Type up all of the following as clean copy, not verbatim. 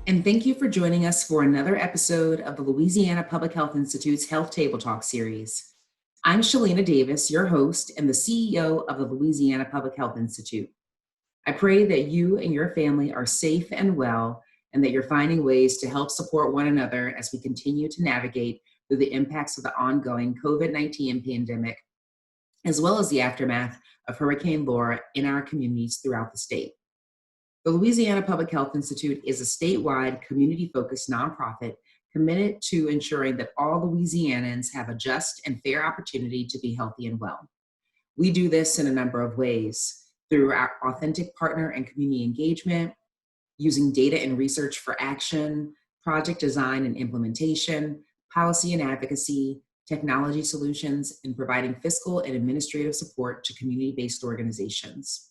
and thank you for joining us for another episode of the Louisiana Public Health Institute's Health Table Talk series. I'm Shelina Davis, your host and the CEO of the Louisiana Public Health Institute. I pray that you and your family are safe and well, and that you're finding ways to help support one another as we continue to navigate through the impacts of the ongoing COVID-19 pandemic, as well as the aftermath of Hurricane Laura in our communities throughout the state. The Louisiana Public Health Institute is a statewide, community-focused nonprofit committed to ensuring that all Louisianans have a just and fair opportunity to be healthy and well. We do this in a number of ways, through our authentic partner and community engagement, using data and research for action, project design and implementation, policy and advocacy, technology solutions, and providing fiscal and administrative support to community-based organizations.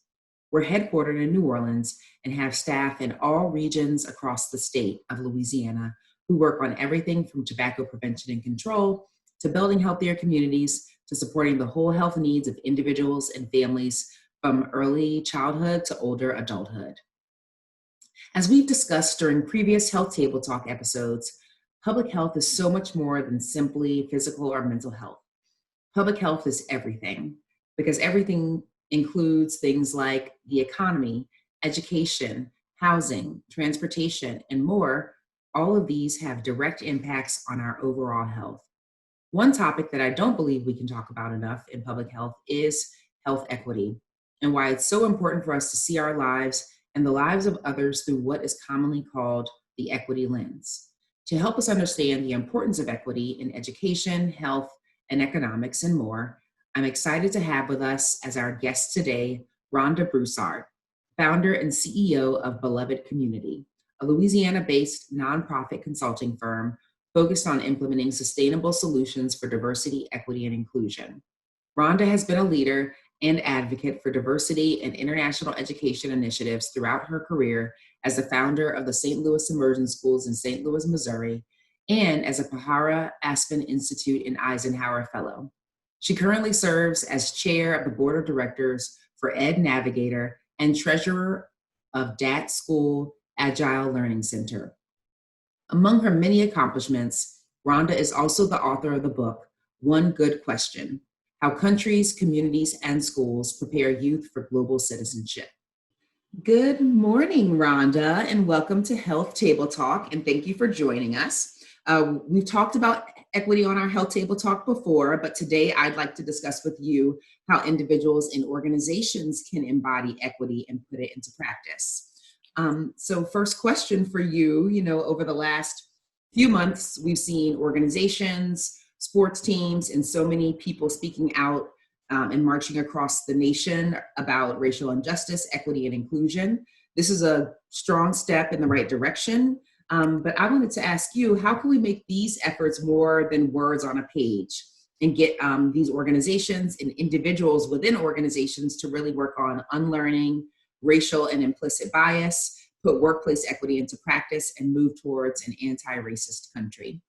We're headquartered in New Orleans and have staff in all regions across the state of Louisiana who work on everything from tobacco prevention and control to building healthier communities to supporting the whole health needs of individuals and families from early childhood to older adulthood. As we've discussed during previous Health Table Talk episodes, public health is so much more than simply physical or mental health. Public health is everything, because everything includes things like the economy, education, housing, transportation, and more. All of these have direct impacts on our overall health. One topic that I don't believe we can talk about enough in public health is health equity, and why it's so important for us to see our lives and the lives of others through what is commonly called the equity lens. To help us understand the importance of equity in education, health, and economics, and more, I'm excited to have with us as our guest today, Rhonda Broussard, founder and CEO of Beloved Community, a Louisiana-based nonprofit consulting firm focused on implementing sustainable solutions for diversity, equity, and inclusion. Rhonda has been a leader and advocate for diversity and international education initiatives throughout her career as the founder of the St. Louis Immersion Schools in St. Louis, Missouri, and as a Pahara Aspen Institute and Eisenhower Fellow. She currently serves as chair of the board of directors for Ed Navigator and treasurer of DAT School Agile Learning Center. Among her many accomplishments, Rhonda is also the author of the book, One Good Question: How Countries, Communities, and Schools Prepare Youth for Global Citizenship. Good morning, Rhonda, and welcome to Health Table Talk, and thank you for joining us. We've talked about equity on our Health Table Talk before, but today I'd like to discuss with you how individuals and organizations can embody equity and put it into practice. So first question for you, over the last few months, we've seen organizations, sports teams, and so many people speaking out and marching across the nation about racial injustice, equity, and inclusion. This is a strong step in the right direction. But I wanted to ask you, how can we make these efforts more than words on a page and get these organizations and individuals within organizations to really work on unlearning racial and implicit bias, put workplace equity into practice, and move towards an anti-racist country?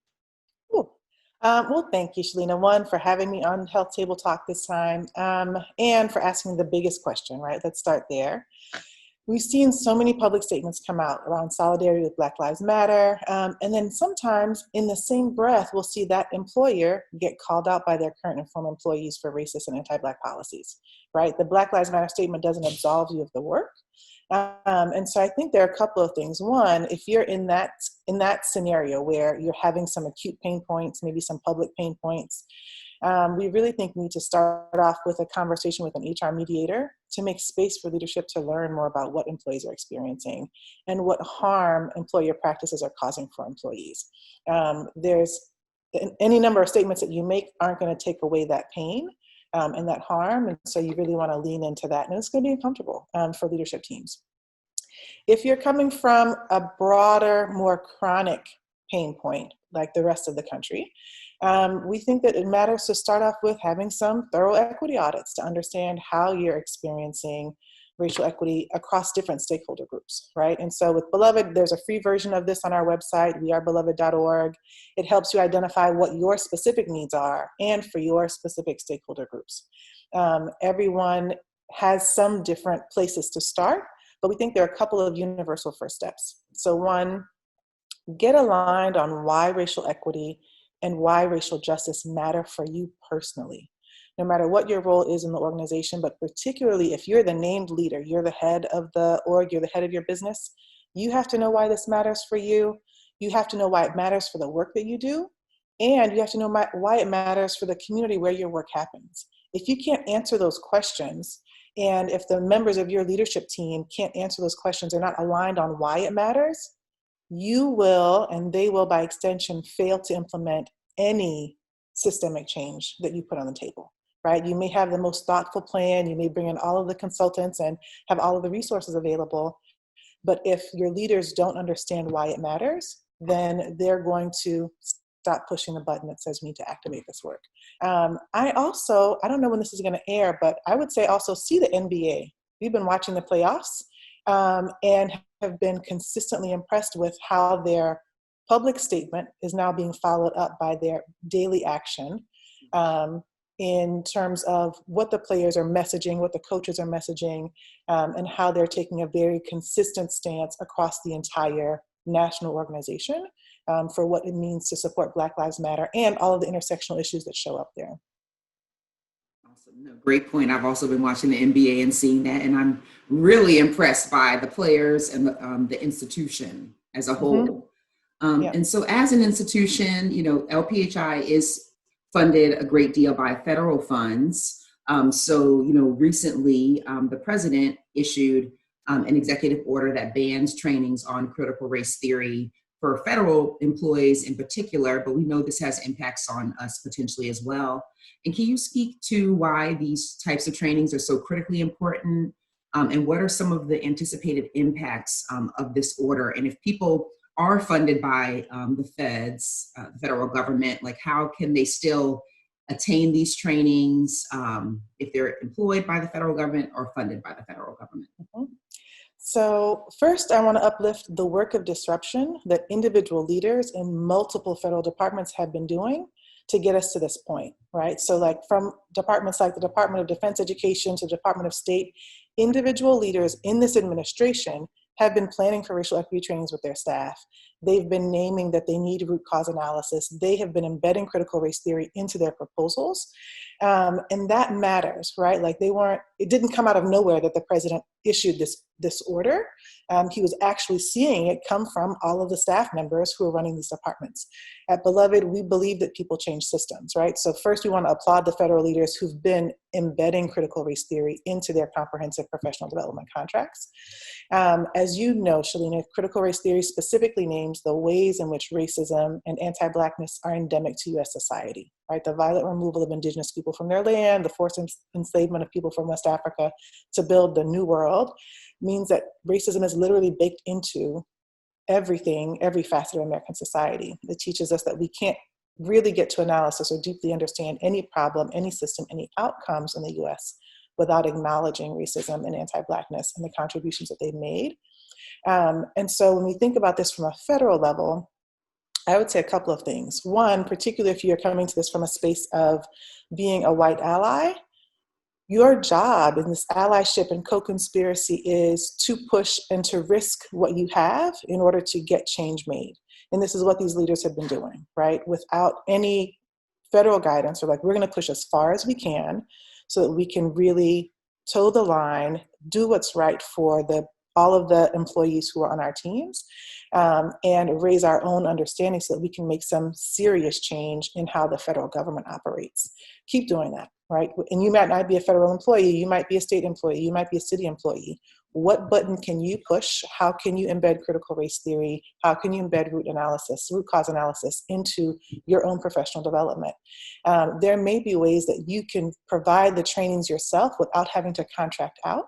Cool. Well, thank you, Shelina, one, for having me on Health Table Talk this time, and for asking the biggest question, right? Let's start there. We've seen so many public statements come out around solidarity with Black Lives Matter, and then sometimes in the same breath, we'll see that employer get called out by their current and former employees for racist and anti-Black policies, right? The Black Lives Matter statement doesn't absolve you of the work. And so I think there are a couple of things. One, if you're in that scenario where you're having some acute pain points, maybe some public pain points, we really think we need to start off with a conversation with an HR mediator to make space for leadership to learn more about what employees are experiencing and what harm employer practices are causing for employees. There's any number of statements that you make aren't going to take away that pain and that harm, and so you really want to lean into that, and it's going to be uncomfortable for leadership teams. If you're coming from a broader, more chronic pain point, like the rest of the country, we think that it matters to start off with having some thorough equity audits to understand how you're experiencing racial equity across different stakeholder groups, right? And so with Beloved, there's a free version of this on our website, wearebeloved.org. It helps you identify what your specific needs are and for your specific stakeholder groups. Everyone has some different places to start, but we think there are a couple of universal first steps. So one, Get aligned on why racial equity and why racial justice matter for you personally. No matter what your role is in the organization, but particularly if you're the named leader, you're the head of the org, you're the head of your business, you have to know why this matters for you. You have to know why it matters for the work that you do. And you have to know why it matters for the community where your work happens. If you can't answer those questions, and if the members of your leadership team can't answer those questions, they're not aligned on why it matters, you will, and they will by extension, fail to implement any systemic change that you put on the table, right? You may have the most thoughtful plan, you may bring in all of the consultants and have all of the resources available, but if your leaders don't understand why it matters, then they're going to stop pushing the button that says we need to activate this work. I don't know when this is going to air, but I would say also see the NBA. We've been watching the playoffs and have been consistently impressed with how their public statement is now being followed up by their daily action in terms of what the players are messaging, what the coaches are messaging, and how they're taking a very consistent stance across the entire national organization for what it means to support Black Lives Matter and all of the intersectional issues that show up there. Awesome. No, great point. I've also been watching the NBA and seeing that, and I'm really impressed by the players and the institution as a whole. And so as an institution, LPHI is funded a great deal by federal funds. Recently the president issued an executive order that bans trainings on critical race theory for federal employees in particular, but we know this has impacts on us potentially as well. And can you speak to why these types of trainings are so critically important? And what are some of the anticipated impacts of this order? And if people are funded by the feds, the federal government, like how can they still attain these trainings if they're employed by the federal government or funded by the federal government? Mm-hmm. So first, I want to uplift the work of disruption that individual leaders in multiple federal departments have been doing to get us to this point, right? So like from departments like the Department of Defense Education to the Department of State, individual leaders in this administration have been planning for racial equity trainings with their staff. They've been naming that they need root cause analysis. They have been embedding critical race theory into their proposals. And that matters, right? Like it didn't come out of nowhere that the president issued this order. He was actually seeing it come from all of the staff members who are running these departments. At Beloved, we believe that people change systems, right? So first we want to applaud the federal leaders who've been embedding critical race theory into their comprehensive professional development contracts. As you know, Shelina, critical race theory specifically names the ways in which racism and anti-Blackness are endemic to U.S. society, right? The violent removal of indigenous people from their land, the forced enslavement of people from West Africa to build the New World means that racism is literally baked into everything, every facet of American society. It teaches us that we can't really get to analysis or deeply understand any problem, any system, any outcomes in the U.S. without acknowledging racism and anti-Blackness and the contributions that they've made. And so when we think about this from a federal level, I would say a couple of things. One, particularly if you're coming to this from a space of being a white ally, your job in this allyship and co-conspiracy is to push and to risk what you have in order to get change made. And this is what these leaders have been doing, right? Without any federal guidance, or like, we're going to push as far as we can so that we can really toe the line, do what's right for all of the employees who are on our teams, and raise our own understanding so that we can make some serious change in how the federal government operates. Keep doing that, right? And you might not be a federal employee, you might be a state employee, you might be a city employee. What button can you push? How can you embed critical race theory? How can you embed root cause analysis into your own professional development? There may be ways that you can provide the trainings yourself without having to contract out.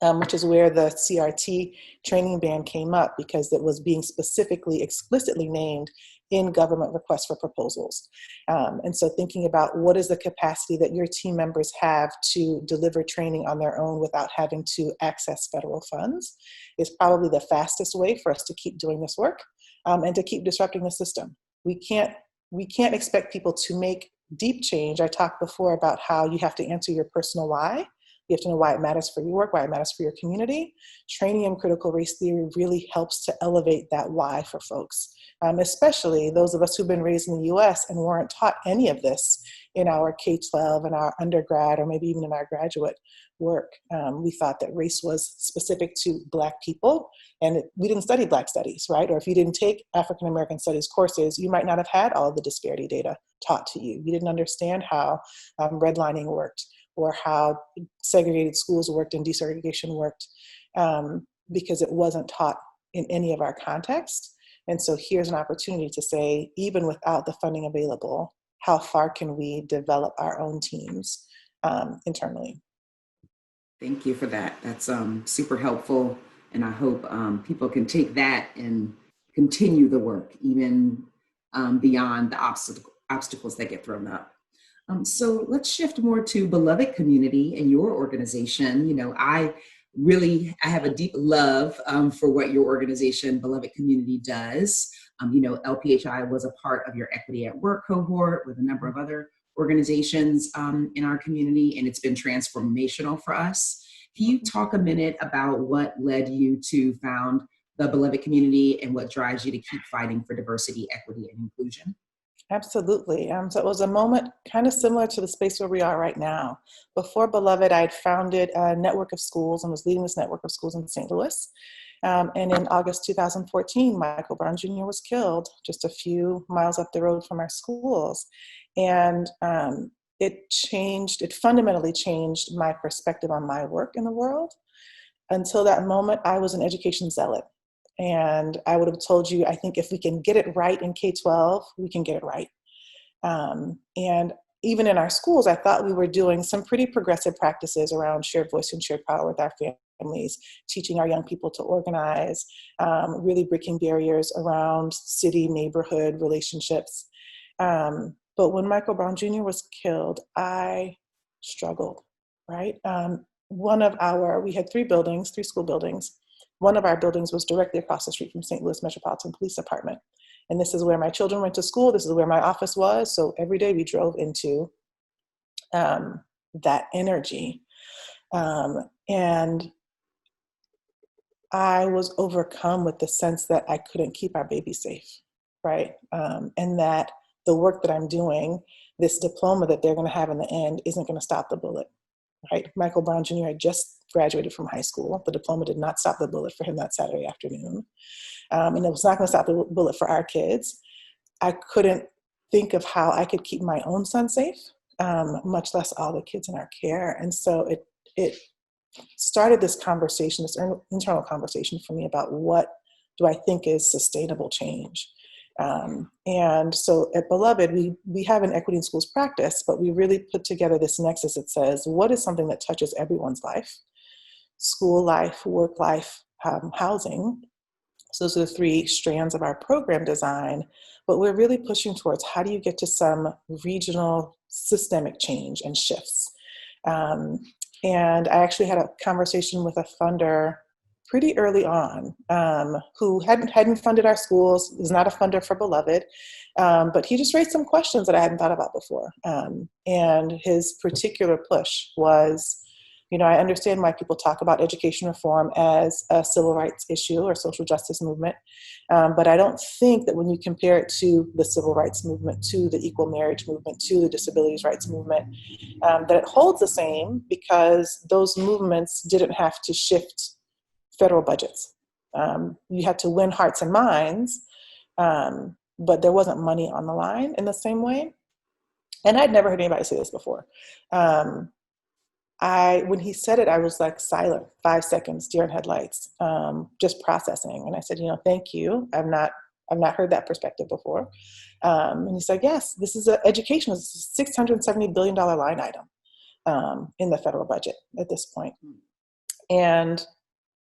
Which is where the CRT training ban came up, because it was being explicitly named in government requests for proposals. And so thinking about what is the capacity that your team members have to deliver training on their own without having to access federal funds is probably the fastest way for us to keep doing this work and to keep disrupting the system. We can't expect people to make deep change. I talked before about how you have to answer your personal why You have to know why it matters for your work, why it matters for your community. Training in critical race theory really helps to elevate that why for folks, especially those of us who've been raised in the US and weren't taught any of this in our K-12 and our undergrad, or maybe even in our graduate work. We thought that race was specific to Black people, and we didn't study Black studies, right? Or if you didn't take African American studies courses, you might not have had all of the disparity data taught to you. You didn't understand how redlining worked, or how segregated schools worked and desegregation worked, because it wasn't taught in any of our context. And so here's an opportunity to say, even without the funding available, how far can we develop our own teams internally? Thank you for that. That's super helpful. And I hope people can take that and continue the work, even beyond the obstacles that get thrown up. So let's shift more to beloved community and your organization. You know, I have a deep love for what your organization, Beloved Community, does. You know, LPHI was a part of your Equity at Work cohort with a number of other organizations in our community, and it's been transformational for us. Can you talk a minute about what led you to found the Beloved Community and what drives you to keep fighting for diversity, equity, and inclusion? Absolutely. So it was a moment kind of similar to the space where we are right now. Before Beloved, I had founded a network of schools and was leading this network of schools in St. Louis. And in August 2014, Michael Brown Jr. was killed just a few miles up the road from our schools. And it fundamentally changed my perspective on my work in the world. Until that moment, I was an education zealot. And I would have told you, I think if we can get it right in K-12, we can get it right. And even in our schools, I thought we were doing some pretty progressive practices around shared voice and shared power with our families, teaching our young people to organize, really breaking barriers around city, neighborhood relationships. But when Michael Brown Jr. was killed, I struggled, right? We had three school buildings. One of our buildings was directly across the street from St. Louis Metropolitan Police Department. And this is where my children went to school. This is where my office was. So every day we drove into that energy. And I was overcome with the sense that I couldn't keep our babies safe, right? And that the work that I'm doing, this diploma that they're going to have in the end, isn't going to stop the bullet, right? Michael Brown Jr. had just graduated from high school. The diploma did not stop the bullet for him that Saturday afternoon. And it was not going to stop the bullet for our kids. I couldn't think of how I could keep my own son safe, much less all the kids in our care. And so it started this conversation, this internal conversation for me about what do I think is sustainable change. And so at Beloved, we have an equity in schools practice, but we really put together this nexus that says, what is something that touches everyone's life? School life, work life, housing. So those are the three strands of our program design, but we're really pushing towards how do you get to some regional systemic change and shifts. And I actually had a conversation with a funder pretty early on, who hadn't funded our schools, is not a funder for Beloved, but he just raised some questions that I hadn't thought about before. And his particular push was, you know, I understand why people talk about education reform as a civil rights issue or social justice movement, but I don't think that when you compare it to the civil rights movement, to the equal marriage movement, to the disabilities rights movement, that it holds the same, because those movements didn't have to shift federal budgets. You had to win hearts and minds, but there wasn't money on the line in the same way. And I'd never heard anybody say this before. When he said it, I was like silent, 5 seconds, deer in headlights, just processing. And I said, you know, thank you. I've not heard that perspective before. And he said, yes, this is education. It's a $670 billion line item in the federal budget at this point. And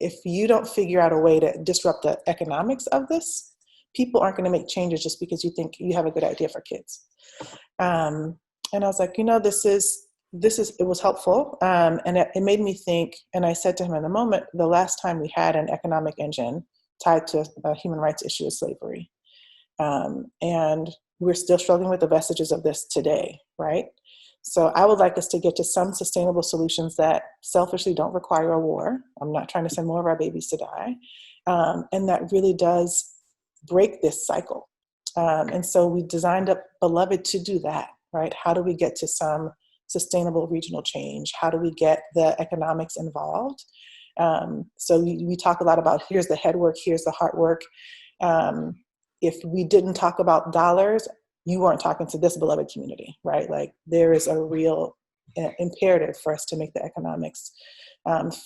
if you don't figure out a way to disrupt the economics of this, people aren't going to make changes just because you think you have a good idea for kids. And I was like, you know, it was helpful. And it made me think, and I said to him in the moment, the last time we had an economic engine tied to a human rights issue is slavery. And we're still struggling with the vestiges of this today, right? So I would like us to get to some sustainable solutions that selfishly don't require a war. I'm not trying to send more of our babies to die. And that really does break this cycle. And so we designed up Beloved to do that, right? How do we get to some sustainable regional change? How do we get the economics involved? So we talk a lot about here's the head work, here's the heart work. If we didn't talk about dollars, you weren't talking to this beloved community, right? Like there is a real imperative for us to make the economics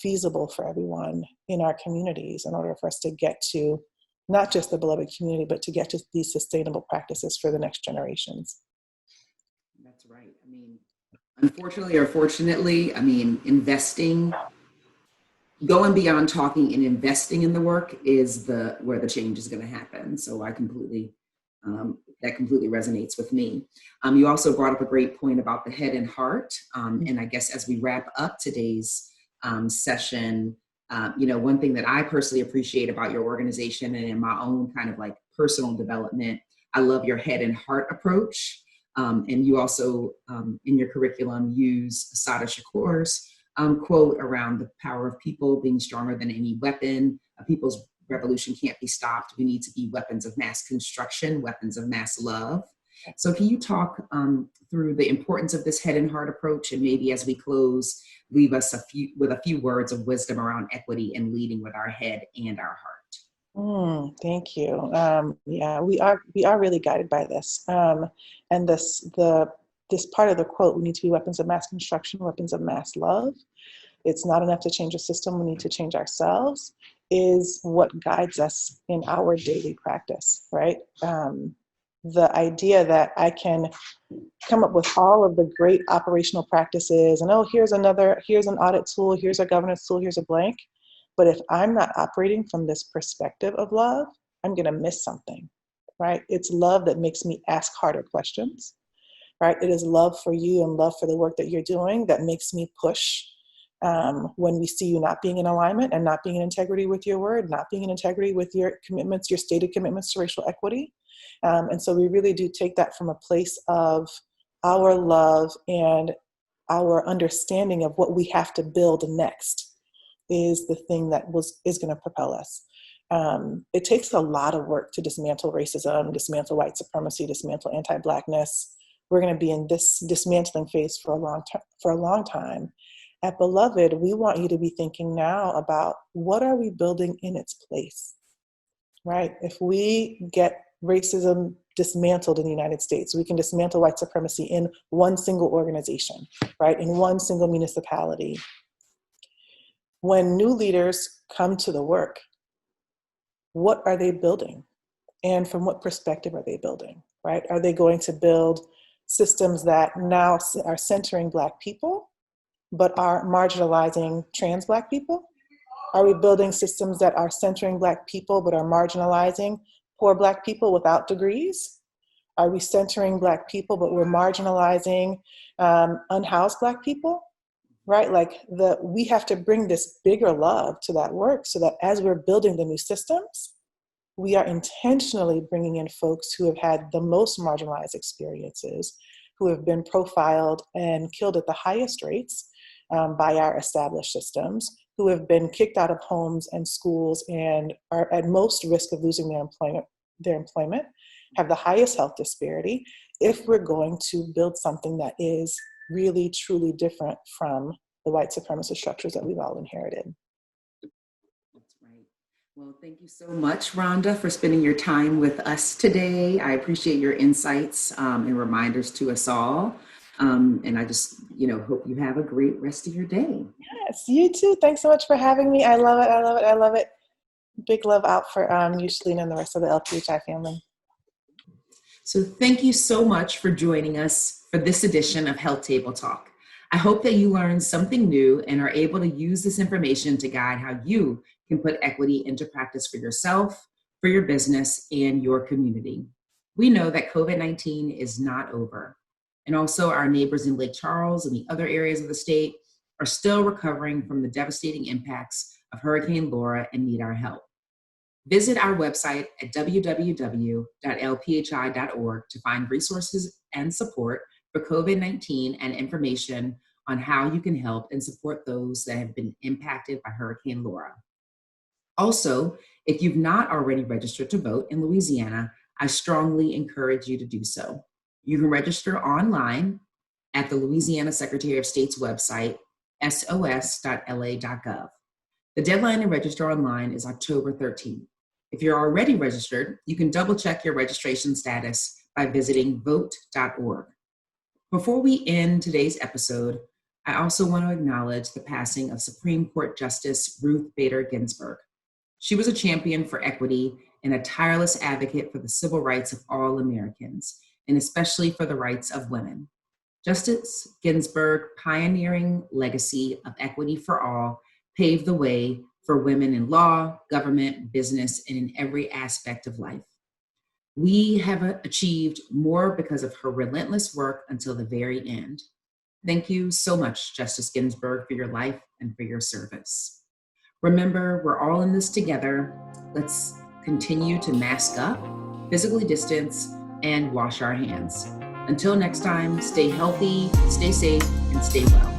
feasible for everyone in our communities in order for us to get to not just the beloved community, but to get to these sustainable practices for the next generations. That's right. I mean, unfortunately or fortunately, I mean, going beyond talking and investing in the work is where the change is going to happen. So I that completely resonates with me. You also brought up a great point about the head and heart. And I guess as we wrap up today's session, one thing that I personally appreciate about your organization and in my own kind of like personal development, I love your head and heart approach. And you also, in your curriculum, use Assata Shakur's quote around the power of people being stronger than any weapon. People's revolution can't be stopped. We need to be weapons of mass construction, weapons of mass love. So can you talk through the importance of this head and heart approach, and maybe as we close, leave us with a few words of wisdom around equity and leading with our head and our heart? Thank you. Yeah, we are really guided by this. And this part of the quote, we need to be weapons of mass construction, weapons of mass love. It's not enough to change a system, we need to change ourselves, is what guides us in our daily practice, right? The idea that I can come up with all of the great operational practices and, here's an audit tool, here's a governance tool, here's a blank. But if I'm not operating from this perspective of love, I'm going to miss something, right? It's love that makes me ask harder questions, right? It is love for you and love for the work that you're doing that makes me push when we see you not being in alignment and not being in integrity with your word, not being in integrity with your commitments, your stated commitments to racial equity. And so we really do take that from a place of our love and our understanding of what we have to build next is the thing that is going to propel us. It takes a lot of work to dismantle racism, dismantle white supremacy, dismantle anti-Blackness. We're going to be in this dismantling phase for a long time. At Beloved, we want you to be thinking now about what are we building in its place, right? If we get racism dismantled in the United States, we can dismantle white supremacy in one single organization, right? In one single municipality. When new leaders come to the work, what are they building? And from what perspective are they building, right? Are they going to build systems that now are centering Black people, but are marginalizing trans Black people? Are we building systems that are centering Black people, but are marginalizing poor Black people without degrees? Are we centering Black people, but we're marginalizing unhoused Black people? Right? Like we have to bring this bigger love to that work so that as we're building the new systems, we are intentionally bringing in folks who have had the most marginalized experiences, who have been profiled and killed at the highest rates by our established systems, who have been kicked out of homes and schools and are at most risk of losing their employment, have the highest health disparity, if we're going to build something that is really, truly different from the white supremacist structures that we've all inherited. That's right. Well, thank you so much, Rhonda, for spending your time with us today. I appreciate your insights and reminders to us all. And I just, hope you have a great rest of your day. Yes, you too. Thanks so much for having me. I love it. I love it. I love it. Big love out for you, Shelina, and the rest of the LPHI family. So thank you so much for joining us for this edition of Health Table Talk. I hope that you learned something new and are able to use this information to guide how you can put equity into practice for yourself, for your business, and your community. We know that COVID-19 is not over. And also our neighbors in Lake Charles and the other areas of the state are still recovering from the devastating impacts of Hurricane Laura and need our help. Visit our website at www.lphi.org to find resources and support for COVID-19 and information on how you can help and support those that have been impacted by Hurricane Laura. Also, if you've not already registered to vote in Louisiana, I strongly encourage you to do so. You can register online at the Louisiana Secretary of State's website, sos.la.gov. The deadline to register online is October 13th. If you're already registered, you can double check your registration status by visiting vote.org. Before we end today's episode, I also want to acknowledge the passing of Supreme Court Justice Ruth Bader Ginsburg. She was a champion for equity and a tireless advocate for the civil rights of all Americans, and especially for the rights of women. Justice Ginsburg's pioneering legacy of equity for all paved the way for women in law, government, business, and in every aspect of life. We have achieved more because of her relentless work until the very end. Thank you so much, Justice Ginsburg, for your life and for your service. Remember, we're all in this together. Let's continue to mask up, physically distance, and wash our hands. Until next time, stay healthy, stay safe, and stay well.